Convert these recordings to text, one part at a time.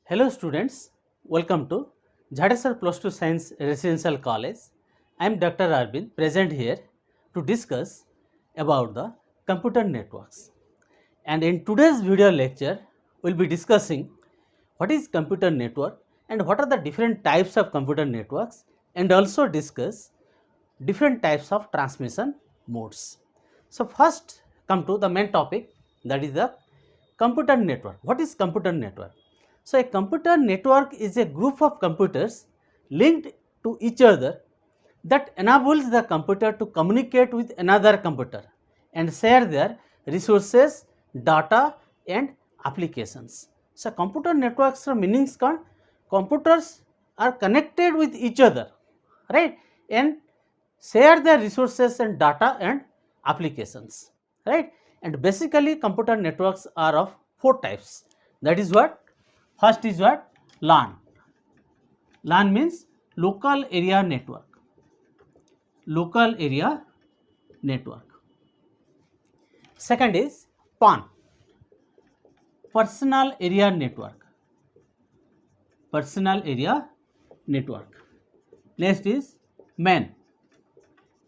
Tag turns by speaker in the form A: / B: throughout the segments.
A: Hello students, welcome to Jadesar Plus 2 Science Residential College. I am Dr. Arvind present here to discuss about the computer networks. And in today's video lecture, we will be discussing what is computer network and what are the different types of computer networks, and also discuss different types of transmission modes. So first come to the main topic, that is the computer network. What is computer network? So a computer network is a group of computers linked to each other that enables the computer to communicate with another computer and share their resources, data and applications. So computer networks meanings can computers are connected with each other, right, and share their resources and data and applications, right. And basically computer networks are of four types. That is what? First is what? LAN. LAN means local area network. Local area network. Second is PAN. Personal area network. Personal area network. Next is MAN.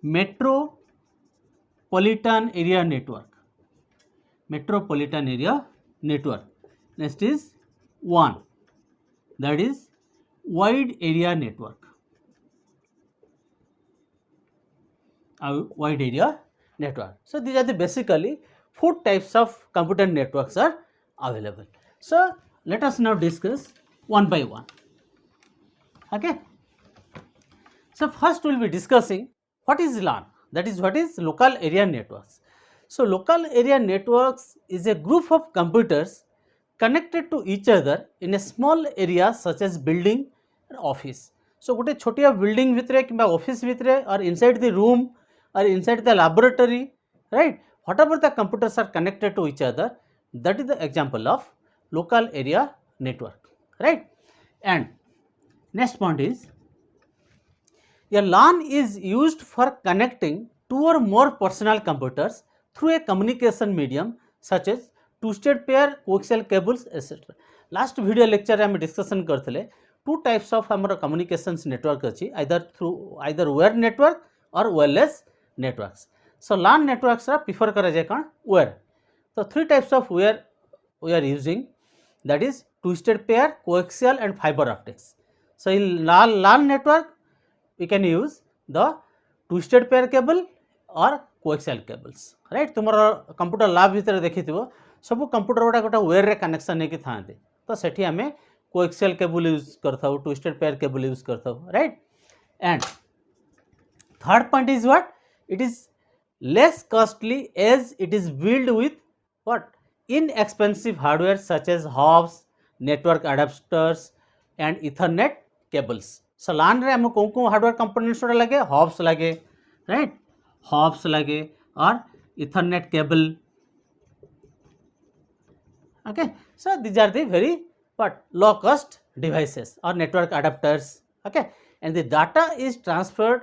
A: Metropolitan area network. Metropolitan area network. Next is WAN, that is wide area network. Wide area network. So these are the basically four types of computer networks are available. So let us now discuss one by one. Okay. So first we will be discussing what is LAN, that is what is local area networks. So local area networks is a group of computers connected to each other in a small area such as building and office. So गोटे छोटिया building भितरे किंबा office भितरे or inside the room or inside the laboratory, right, whatever the computers are connected to each other, that is the example of local area network, right. And next point is a LAN is used for connecting two or more personal computers through a communication medium such as two-state pair, coaxial cables, etc. Last video lecture में discussion करते two types of हमारा communications network अच्छी, either wire network or wireless networks. So LAN networks are prefer करा जाए कौन? Wire. So three types of wire we are using, that is two-state pair, coaxial and fiber optics. So in LAN network we can use the two-state pair cable or coaxial cables, right. तुम्हारा computer lab भितर देखिथिबो सब computer गुडा गोटा wire रे connection नेकी थांते, तो सेठी हमें coaxial cable use करथाउ, ट्विस्टेड पेयर केबल यूज करथाउ, right. And third point is what? It is less costly as it is build with what? Inexpensive hardware such as hubs, network adapters and Ethernet cables. So LAN रे हम को hardware components लगे, hubs लगे, right, hubs लगे और Ethernet cable. Okay, so these are the very low cost devices or network adapters. Okay, and the data is transferred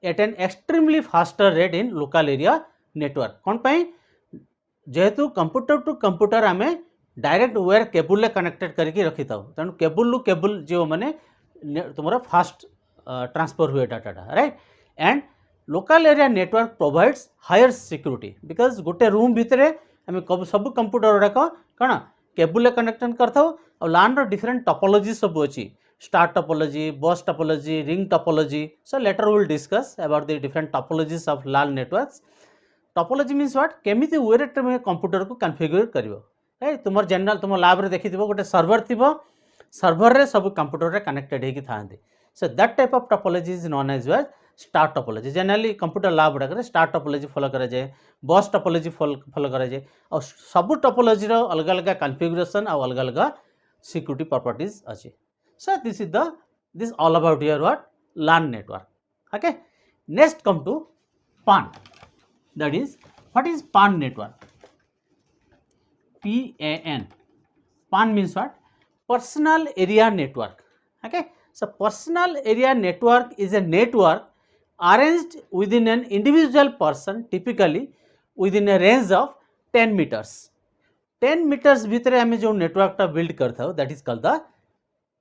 A: at an extremely faster rate in local area network. कौन पाई? जेहेतु computer to computer आम direct wire cable connected करके रखी था, तेणु cable to cable जो मैंने तुम फास्ट ट्रांसफर हुए data, right. And local area network provides higher security because गोटे रूम भितर आम सब कंप्यूटर गुड़ाक कौन केबल कनेक्शन करता. और LAN रो डिफरेंट टोपोलॉजी सब अच्छी, star topology, bus topology, ring topology. So later will discuss about the different topologies of LAN networks. Topology means what? केमिति वेरे तुम कंप्यूटर को कॉन्फ़िगर करिवो, राइट. तुम जनरल तुम लैब रे देखिथिबो गोटे सर्वर थिबो, सर्वर रे सब कंप्यूटर रे कनेक्टेड हेकी थांते. So that type of topology is known as well star topology. Generally computer lab गुड़ाक स्टार टोपोलॉजी फॉलो करा जाए, बस टोपोलॉजी फॉलो करा जाए. और सब टोपोलॉजी रो अलग अलग कॉन्फ़िगरेशन और अलग अलग सिक्योरिटी प्रॉपर्टीज अच्छी. So this all about your what? LAN network. Okay, next come to PAN. That is what is PAN network? PAN. PAN means what? Personal area network. Okay, so personal area network is a network arranged within an individual person, typically within a range of 10 meters. 10 meters भितर आम जो नेटवर्कटा build करता that is called the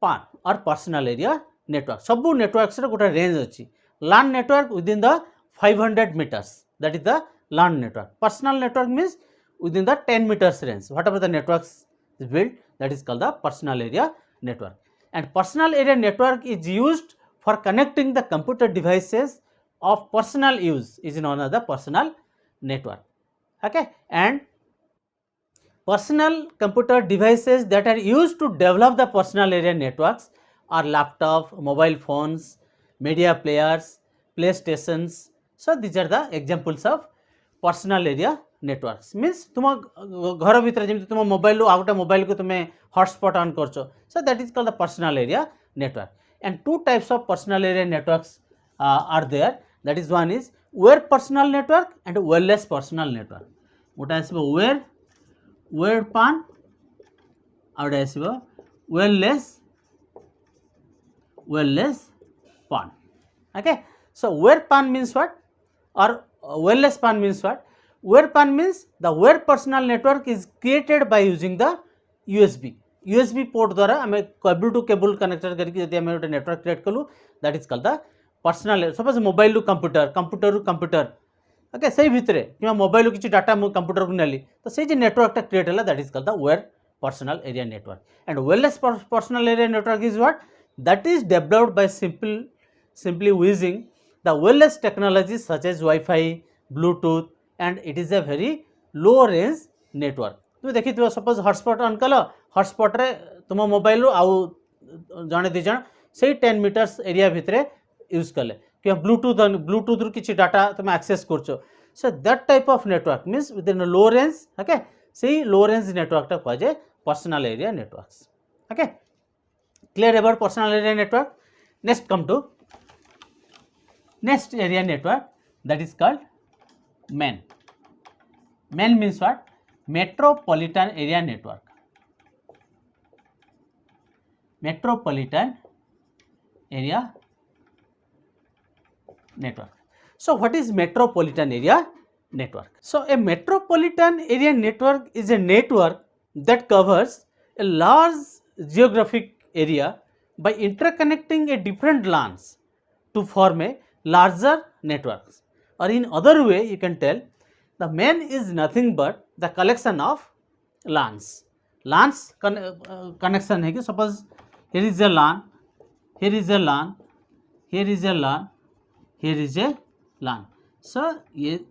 A: PAN or personal area network. Sabu networks रे गोटे range अछि. LAN network within the 500 meters, that is the LAN network. Personal network means within the 10 meters range. Whatever the networks is built, that is called the personal area network. And personal area network is used for connecting the computer devices of personal use, is known as the personal network. Okay, and personal computer devices that are used to develop the personal area networks are laptop, mobile phones, media players, playstations. So these are the examples of personal area networks. Means तुम घर भितर जमी तुम mobile आउ गोटे mobile को तुम hotspot on करछो, so that is called the personal area network. And two types of personal area networks are there. That is, one is wired personal network and wireless personal network. गोटे आसब wired PAN और आसब wireless PAN. Okay, so wired PAN means what, or wireless PAN means what? Wired PAN means the wired personal network is created by using the USB port द्वारा आम cable to cable connector करके जब आम गोटे network create कलु, that is called the personal. Suppose mobile रु computer okay से भितर कि मोबाइल किसी डाटा मु कंप्यूटर को नेली, तो से नेटवर्कटा क्रिएट है, that is called the wired personal area network. And wireless personal area network is what? That is developed by simply using the wireless technologies such as Wi-Fi, Bluetooth, and it is a very low range network. तुम देखी थो suppose hotspot on कल, hotspot रे तुम mobile रु आउ जने दी जन से 10 मीटर्स एरिया भितर यूज कले कि ब्लूटूथ रु किछि डाटा तुम एक्सेस करछो. So that type of network means within low range. Okay, say low range network टा कह जाए personal area networks. Okay, clear about personal area network. Next come to next area network, that is called MEN. MEN means what? Metropolitan area network. Metropolitan area network. So what is metropolitan area network? So a metropolitan area network is a network that covers a large geographic area by interconnecting a different LANs to form a larger networks. Or in other way you can tell the MEN is nothing but the collection of LANs. LANs connection है कि suppose here is a LAN, here is a LAN, here is a LAN, here is a LAN. So this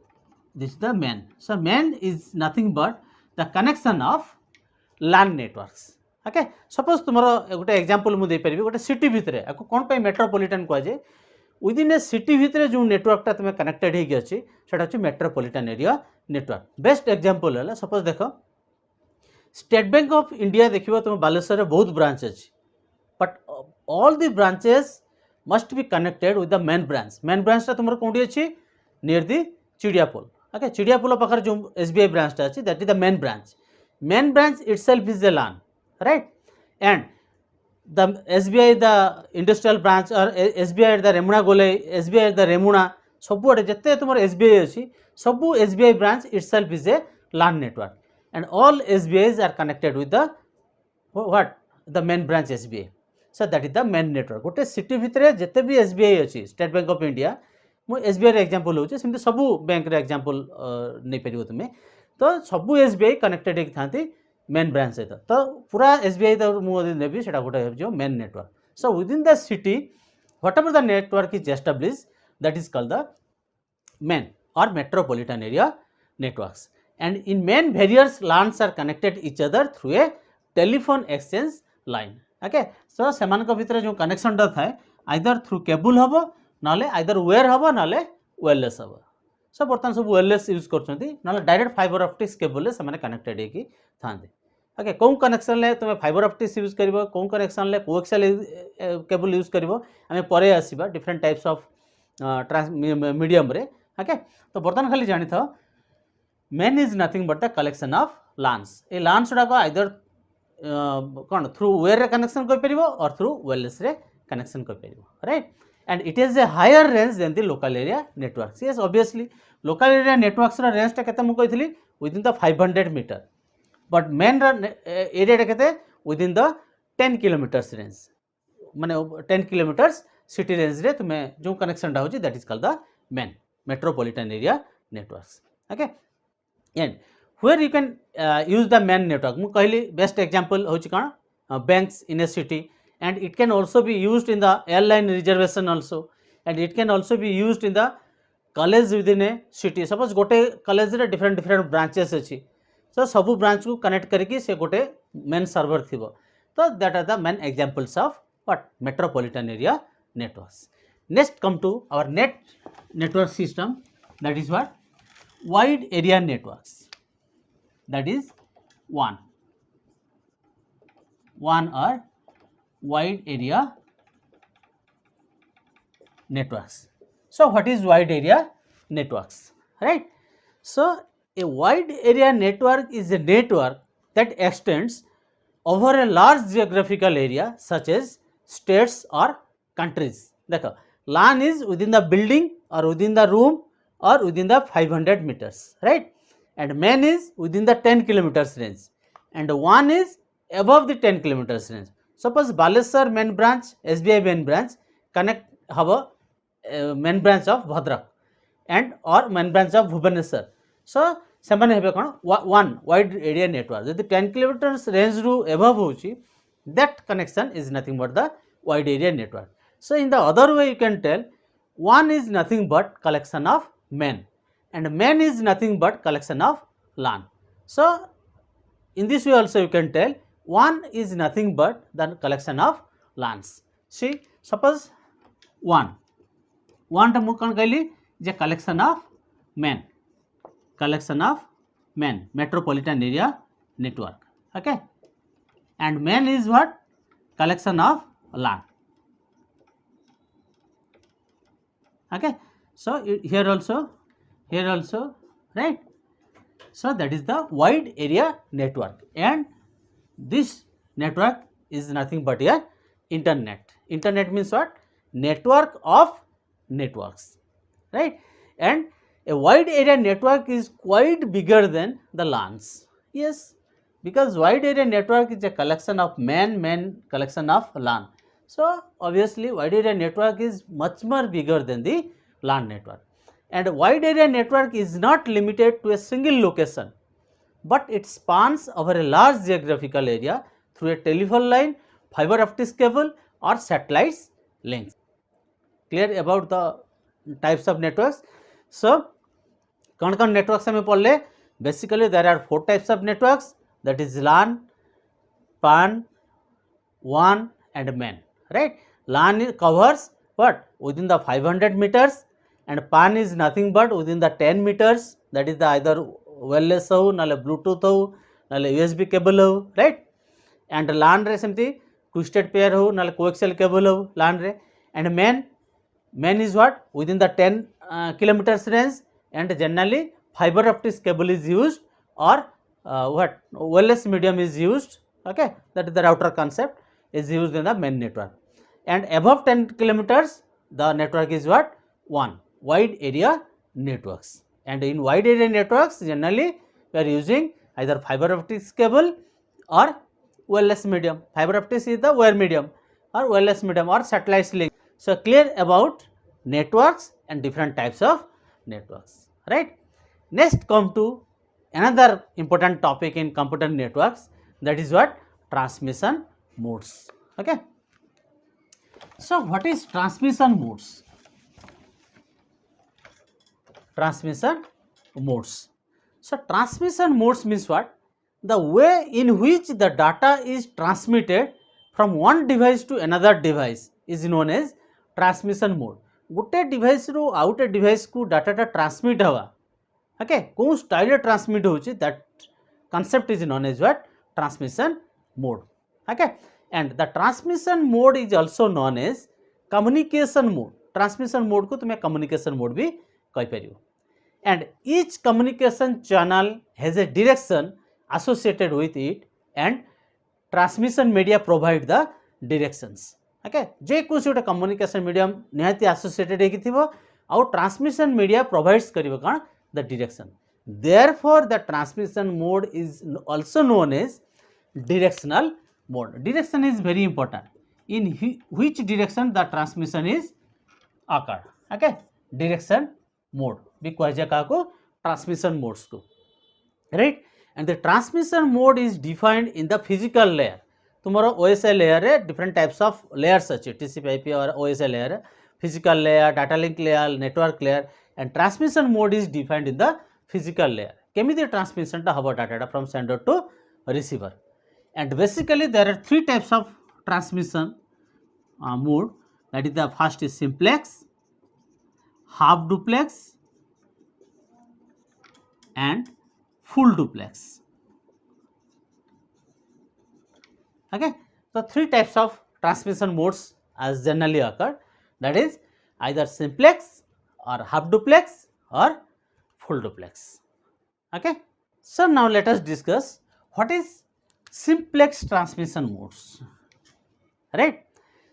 A: is the MEN. So MEN is nothing but the connection of LAN networks. Okay, suppose तुम्हारा गोटे example मु दे परिबी, गोटे city भितरे आको कोन पे metropolitan को जे within ए city भितर जो नेटवर्कटा तुम कनेक्टेड होगी अच्छी से metropolitan area network. Best example है सपोज देख स्टेट बैंक ऑफ इंडिया देखिए तुम बालेश्वर में बहुत ब्रांच अच्छी, but all the branches must be connected with the main branch. मेन ब्रांचटा तुम कौटी अच्छी नियर दी चिड़ियापोल. ओके, चिड़ियापोल पाखर जो SBI ब्रांचटा अच्छी that is the main branch. Main branch itself is the LAN, right? And the SBI the industrial branch or SBI the Remuna Gole, SBI the Remuna, सबुआडे जिते तुम SBI अच्छी सबू SBI branch itself is a LAN network, and all SBIs are connected with the what? The main branch SBI. So that is the main network. गोटे city भितर जिते भी SBI अच्छी, state Bank of India मु SBI रे example होचे, सेमती सबू बैंक रे एग्जांपल नै परिबो तुमे. तो सबू SBI कनेक्टेड एक थांती मेन ब्रांच सहित. तो पूरा SBI मुझे नेबी से गोटे main network. So within the city what ever the network is establish that is called the main और metropolitan area networks. And in main various LANs are connected each other through a telephone exchange line. Okay, सो सेमान भितर जो कनेक्शनटा थाए either through cable हम ना either where हम ना wireless हम. सो बर्तमान सब वायरलेस यूज कर डायरेक्ट फाइबर ऑप्टिक्स केबल से कनेक्टेड होगी था. ओके, कौन कनेक्शन ले तुम फाइबर ऑप्टिक्स यूज कर, कौन कनेक्शन ले कोएक्सियल केबल यूज कर, आम पर आसवा डिफरेंट टाइप्स ऑफ मीडियम रे. ओके, तो बर्तमान खाली जानी था MAN is nothing but the collection of LANs. ए LANs गुड़ाक आइदर कौन थ्रू वेयर रे कनेक्शन कर और थ्रू वायरलेस रे कनेक्शन कर, right? And it is a higher range than the local area networks. Yes, obviously local area networks रेंजटा केते मु कहितली within the 500 metre, but MAN area केते विदिन द 10 किलोमीटर्स रेंज. माने 10 किलोमीटर्स सिटी रेंज रे तुम्हें जो कनेक्शन टा होची that is called the main metropolitan area networks. Okay and where you can use the main network mu कहली best example होची कण banks in a city, and it can also be used in the airline reservation also, and it can also be used in the college within a city. suppose गोटे college रे different branches अछि, so सबु branch को connect करके से गोटे main server थिबो. तो that are the main examples of what metropolitan area networks. Next come to our network system, that is what wide area networks. That is one or wide area networks. So what is wide area networks, right? So a wide area network is a network that extends over a large geographical area such as states or countries. देखो LAN is within the building or within the room or within the 500 meters, right? And MAN is within the 10 kilometers range, and WAN is above the 10 kilometers range. Suppose Baleswar main branch, SBI main branch connect haba main branch of Bhadrak and or main branch of Bhubaneswar. So ସେମାନେ ହେବେ କ'ଣ one wide area network. ଯଦି 10 kilometres ରେଞ୍ଜରୁ above ହେଉଛି, that connection is nothing but the wide area network. So in the other way you can tell WAN is nothing but collection of MAN, and MAN is nothing but collection of LAN. So in this way also you can tell WAN is nothing but the collection of LANs. See suppose WAN टा ମୁଁ କ'ଣ କହିଲି ଯେ collection of MAN metropolitan area network. Okay, and MAN is what collection of LAN. Okay, so here also right. So that is the wide area network, and this network is nothing but a internet means what? Network of networks, right? And a wide area network is quite bigger than the LANs. Yes, because wide area network is a collection of MAN collection of LAN. So obviously wide area network is much more bigger than the LAN network. And wide area network is not limited to a single location, but it spans over a large geographical area through a telephone line, fiber optic cable or satellite links. Clear about the types of networks? So कौन networks हमें पढ़ले? Basically there are 4 types of networks, that is LAN, PAN, WAN and MAN, right? LAN covers what? Within the 500 meters, and PAN is nothing but within the 10 meters, that is the either wireless हो नाले Bluetooth हो नाले USB cable हो, right? and LAN रे सेमती twisted pair हो नाले coaxial cable हो LAN रे. and MAN is what? Within the 10 kilometers range, and generally fiber optic cable is used, or what wireless medium is used. Okay, that is the router concept is used in the main network. And above 10 kilometers the network is what? One wide area networks. And in wide area networks generally we are using either fiber optic cable or wireless medium. Fiber optic is the wire medium, or wireless medium or satellite link. So clear about networks and different types of networks, right? Next come to another important topic in computer networks, that is what? Transmission modes. Okay, so what is transmission modes? Transmission modes. So transmission modes means what? The way in which the data is transmitted from one device to another device is known as transmission mode. गोटे device रू आउ गोटे device को data transmit हवा, okay कौन style transmit होची, that concept is known as what? Transmission mode. Okay, and the transmission mode is also known as communication mode. Transmission mode को तुम्हें communication mode भी कह परियो. And each communication channel has a direction associated with it, and transmission media provide the directions. Okay जे कौन गोटे communication medium निहाती associated होगी थी आउ ट्रांसमिशन मीडिया प्रोवाइड्स करिवो कौन? The direction. Therefore the transmission mode is also known as directional mode. Direction is very important. in which direction the transmission is occur. Okay, direction mode भी कुहाଯାଏ काको transmission modes को, right? And the transmission mode is defined in the physical layer. तुम्हारा OSI layer रे different types of layers अच्छे TCP/IP और OSI layer रे physical layer, data link layer, network layer, and transmission mode is defined in the physical layer. केमिति transmission टा हवा data from sender to receiver. And basically there are three types of transmission mode. That is, the first is simplex, half duplex, and full duplex. Okay, so three types of transmission modes as generally occur, that is either simplex or half duplex or full duplex. Okay, so now let us discuss what is simplex transmission modes, right?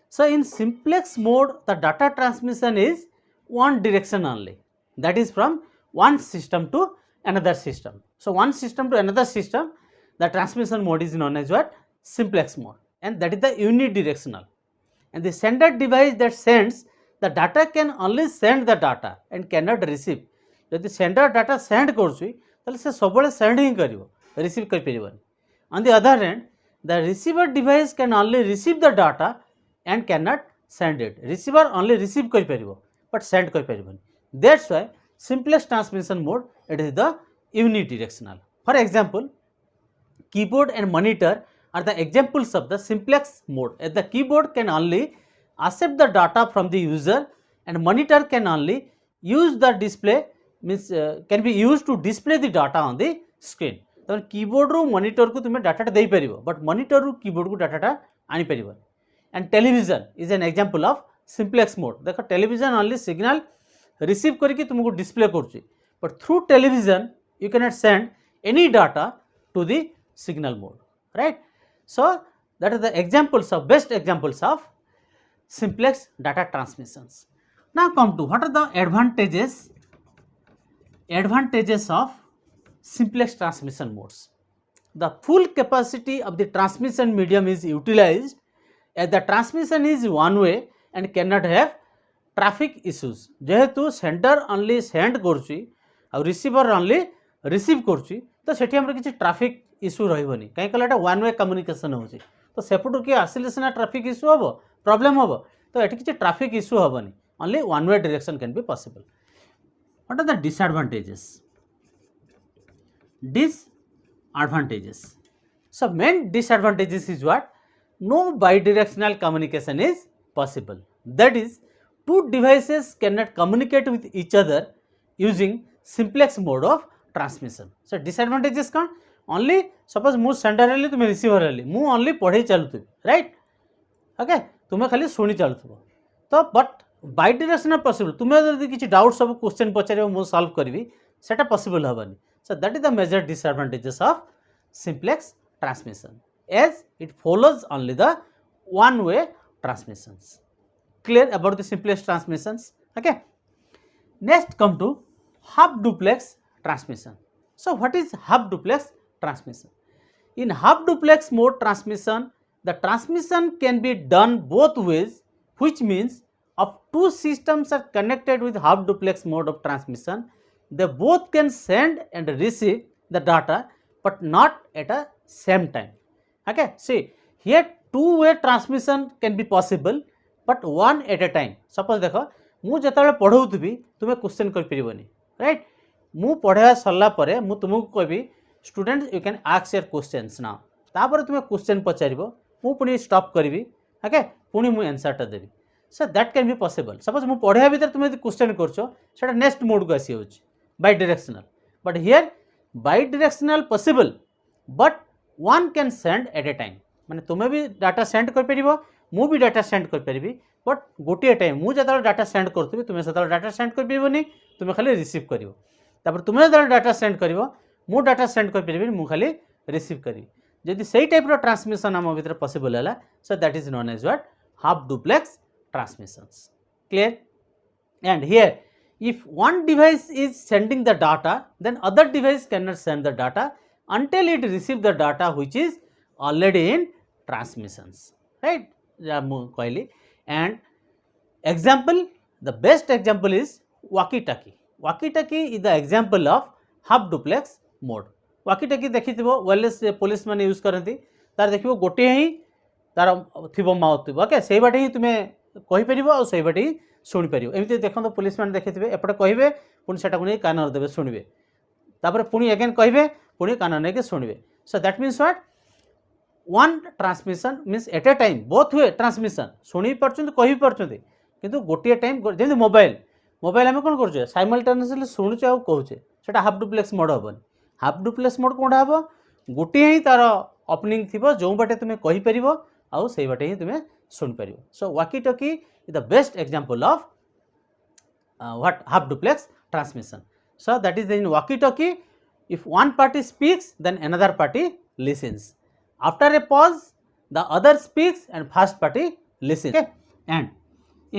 A: So in simplex mode the data transmission is one direction only, that is from one system to another system. So one system to another system, the transmission mode is known as what? Simplex mode, and that is the unidirectional. And the sender device that sends the data can only send the data and cannot receive. ଯଦି sender data send କରୁଛି ତାହେଲେ ସେ ସବୁବେଳେ send ହିଁ କରିବ, receive କରିପାରିବନି. On the other hand, the receiver device can only receive the data and cannot send it. Receiver only receive କରିପାରିବ but send କରିପାରିବନି. That's why simplex transmission mode, it is the unidirectional. For example, keyboard and monitor are the examples of the simplex mode. As the keyboard can only accept the data from the user and monitor can only use the display, means can be used to display the data on the screen. तो keyboard रू monitor को तुम्हें data they परिबो, but monitor रू keyboard को data आनी परिबो. And television is an example of simplex mode. देखो television only signal receive करके तुमको display करूची, but through television you cannot send any data to the signal mode, right? So that is the examples of best examples of simplex data transmissions. Now come to what are the advantages of simplex transmission modes. The full capacity of the transmission medium is utilized as the transmission is one way and cannot have traffic issues. जेहेतु sender only send करुची और receiver only receive करुची तो सेठी हमर किछि traffic issue रहइबनी, काहे कला एटा one way communication होची, तो सेपटु कि आसिले सिना ट्रैफिक इश्यू हबो, प्रॉब्लम हबो, तो एठी किछि ट्रैफिक इश्यू हबनी, only one way direction can be possible. What are the disadvantages? Disadvantages. So main disadvantages is what? No bidirectional communication is possible. That is, two devices cannot communicate with each other using simplex mode of transmission. So disadvantages कौन? Only suppose मु sender heli तुम receiver heli, मु only पढ़े चलुथि, right? Okay, तुम्हें खाली सुनी चलुथबो. तो but bidirectional possible. तुम्हें यदि किछि डाउट सब क्वेश्चन पचारिबो मु सॉल्व करबी, सेटा possible हबनी. So that is the major disadvantages of simplex transmission, as it follows only the one way transmissions. Clear about the simplex transmissions? Okay. Next come to half duplex transmission. So what is half duplex transmission? In half duplex mode transmission, the transmission can be done both ways, which means if two systems are connected with half duplex mode of transmission, they both can send and receive the data but not at a same time. Okay, see here two-way transmission can be possible but one at a time. Suppose देखो मु जेताले पढ़ौथबी तुमे question कर परिबनी, right? मु पढ़ा सरला परे मु तुमको कहबी student you can ask your questions now, तापर तुमे क्वेश्चन पचारिबो, मु पुनी स्टॉप करबी, ओके, पुनी मु आंसरटा देबी. So that can be possible. Suppose मु पढ़ा भीतर तुमे यदि क्वेश्चन करछो सेटा नेक्स्ट मोड को आसी होची bidirectional, but here bidirectional possible but one can send at a time. माने तुमे भी डाटा सेंड कर परिबो, मु भी डाटा सेंड कर परिबी, बट गोटे टाइम मु जतल डाटा सेंड करथबी तुमे सतल डाटा सेंड कर परिबोनी, तुमे खाली रिसीव करिवो. तापर तुमे जतल डाटा सेंड करिवो मु डाटा सेंड कर परिबी, मु खाली रिसीव करी. जदि सेही टाइप रो ट्रांसमिशन हम भीतर पॉसिबल हला, so that is known as what? Half duplex transmissions. Clear? And here if one device is sending the data, then other device cannot send the data until it receives the data which is already in transmissions, right? कहली and example, the best example is walkie talkie. Walkie talkie is the example of half duplex mode. walkie talkie देखिथिबो wireless police माने use करंती तार देखिबो गोटे ही तार थिबो mouth थिबो okay सेही बाटे ही तुमे कहि परिबो आ सेही बाटे ही सुनि परिबो एमिति देखंतो पुलिस माने देखिथिबे एपटे कहिबे पुनी सेटा को नै कान देबे सुनिबे तापर पुनी अगेन कहिबे पुनी कान नै के सुनिबे so that means what one transmission means at a time both way transmission सुनि परचुंत कहि परचुंत किंतु गोटे टाइम जमी मोबाइल मोबाइल आम कौन करुचे साइमल्टेनियसली शुणुचे आ कहूचे सेटा हाफ डुप्लेक्स मोड हेनी हाफ डुप्लेक्स मोड कौन हम गोटे ही तार ओपनिंग थी जो बाटे तुम्हें कहीपर आउ से बाटे ही तुम्हें शुणिपर so walkie talkie is the best example of what half duplex transmission so that is in walkie talkie if one party speaks then another party listens after a pause the other speaks and first party listens and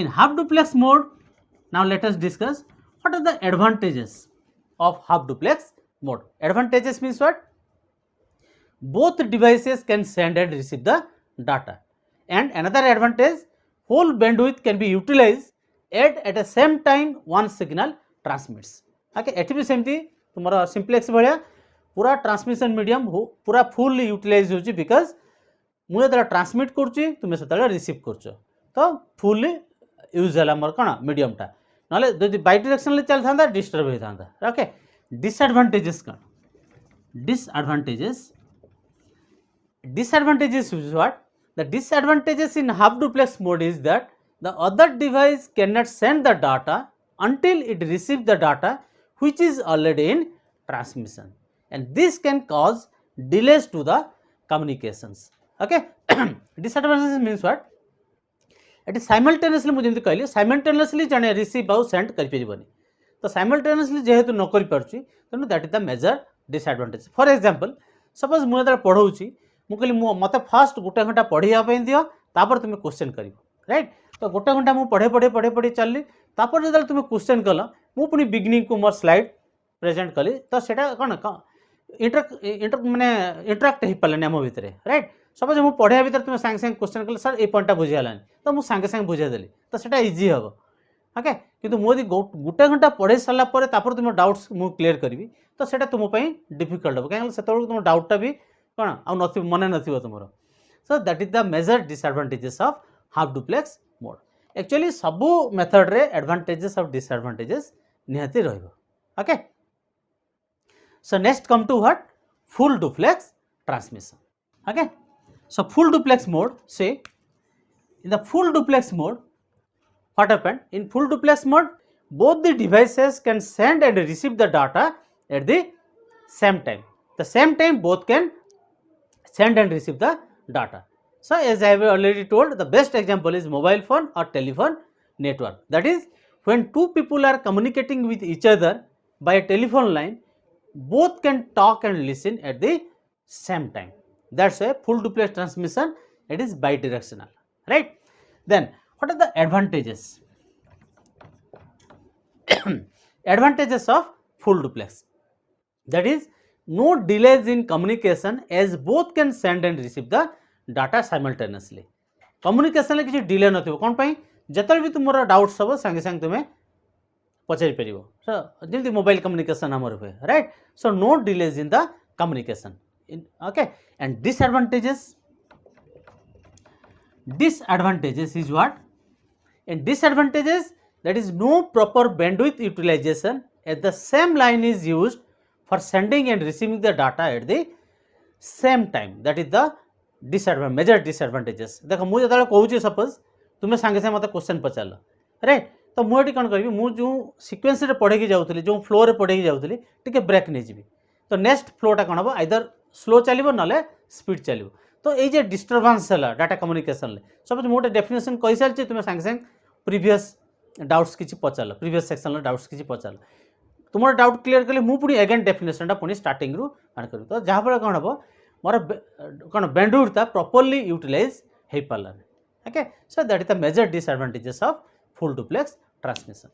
A: in half duplex mode now let us discuss what are the advantages of half duplex mode. Advantages means what both devices can send and receive the data and another advantage whole bandwidth can be utilized at a same time one signal transmits. Okay एठी भी सेमती तुमरा simplex भलिया पूरा transmission medium पूरा full utilise होची because मु जतरा transmit करची तुमे सतरा रिसीव करछ तो फुल यूज है मोर कौन मीडियमटा ना जो बाई डायरेक्शनली चल था डिस्टर्ब होता था ओके डिसएडवांटेजेस कौन disadvantages is what the disadvantages in half duplex mode is that the other device can not send the data until it receives the data which is already in transmission and this can cause delays to the communications. Okay disadvantages means what eighty simultaneously मुझे कहली simultaneously जड़े receive आउ send करें तो simultaneously जेहेतु न करें तेणु that is the major disadvantage. For example suppose मुझे पढ़ाऊँगी मुझे मत फास्ट गोटे घंटा पढ़ाई दियो तापर तुम क्वेश्चन कर राइट तो गोटे घंटा मुझे पढ़े पढ़े पढ़े पढ़े चलली तापर जो तुम क्वेश्चन कल मु पुणी बिगिनिंग को मोर स्लाइड प्रेजेंट कली तो सेटा कौन माने इंटराक्ट हो पारे आम भितर राइट सपोज मुझे पढ़ाई भितर तुम सांगे सांगे क्वेश्चन कल सर ये पॉइंटा बुझीगलानी तो मुझे सांगे सांगे बुझेदेली तो सेटा इजी हम ओके किंतु मुझे गोटे घंटा पढ़े सारापर तुम डाउट्स मुझे क्लीयर करी तो सेटा तुमपाई डिफिकल्ट हम कहीं से तुम डाउटा भी कौन आउ मन न तुम so that is the major disadvantages of half duplex mode. Actually सबू मेथड रे एडवांटेजेस और डिसएडवांटेजेस निहाती रहिबो. Okay so next come to what full duplex transmission. Okay so full duplex mode say in the full duplex mode what happened in full duplex mode both the devices can send and receive the data at the same time both can send and receive the data. So as I have already told the best example is mobile phone or telephone network. That is when two people are communicating with each other by a telephone line both can talk and listen at the same time. That's a full duplex transmission. It is bidirectional, right? Then what are the advantages? Advantages of full duplex. That is no delays in communication as both can send and receive the data simultaneously. Communication किसी delay न थी कौन पाई जतल भी तुम्हारा doubts सब संगे संगे तुम्हें पचारि परिबो. So जल्दी मोबाइल कम्युनिकेशन हमर हुए right. So no delays in the communication. Okay and disadvantages is what and disadvantages that is no proper bandwidth utilization as the same line is used for sending and receiving the data at the same time. That is the major disadvantages. देखो मुझे जब कहूँ suppose तुम्हें सांगे सांगे मत question पचार right तो मुझे कौन करी मुझे सीक्वेंस रे पढ़े की जाऊली जो फ्लो रे पढ़े की जाऊली टिके ब्रेक नहीं जी तो नेक्स्ट फ्लोटा कौन हम आइदर स्लो चलो ना स्पीड चलो तो ये डिस्टर्बांस है डाटा कम्युनिकेशन सपोज मुझे डेफिनेशन कही सारी तुम्हें सांगे सांगे प्रीवियस डाउट्स किसी पचार प्रीवियस सेक्शन डाउट्स किसी पचार तुम डाउट क्लीयर कले मुझे पुणी अगेन डेफिनेशन पुणी स्टार्टिंग रू आन कर तो जहाँफल कौन हम मोर कौन बैंडविड्थ प्रॉपर्ली यूटिलाइज हो पारानी. Okay so that is the major disadvantages of full duplex transmission.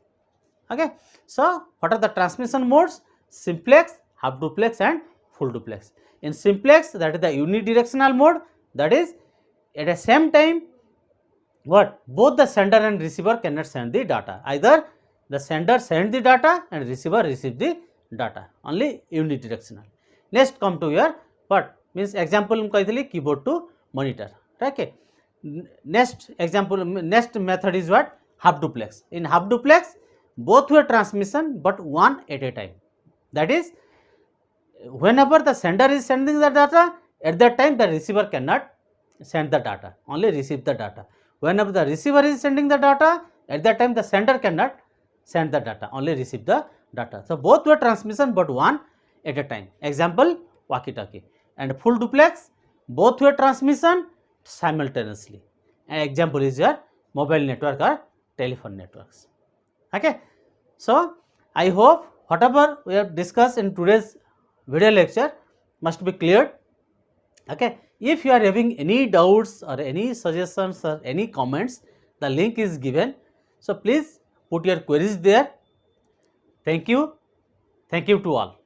A: Okay so what are the transmission modes simplex half duplex and full duplex. In simplex that is the unidirectional mode that is at the same time what? Both the sender and receiver cannot send the data. Either the sender send the data and receiver receive the data. Only unidirectional. Next come to your what? Means example कहते keyboard to monitor. Okay. Next example, next method is what? Half duplex. In half duplex, both were transmission but one at a time. That is, whenever the sender is sending the data, at that time the receiver cannot send the data, only receive the data. Whenever the receiver is sending the data, at that time the sender cannot send the data, only receive the data. So both were transmission but one at a time. Example, walkie-talkie. And full duplex, both were transmission simultaneously. An example is your mobile network or telephone networks. Okay. So I hope whatever we have discussed in today's video lecture must be cleared. Okay. If you are having any doubts or any suggestions or any comments, the link is given. So please put your queries there. Thank you. Thank you to all.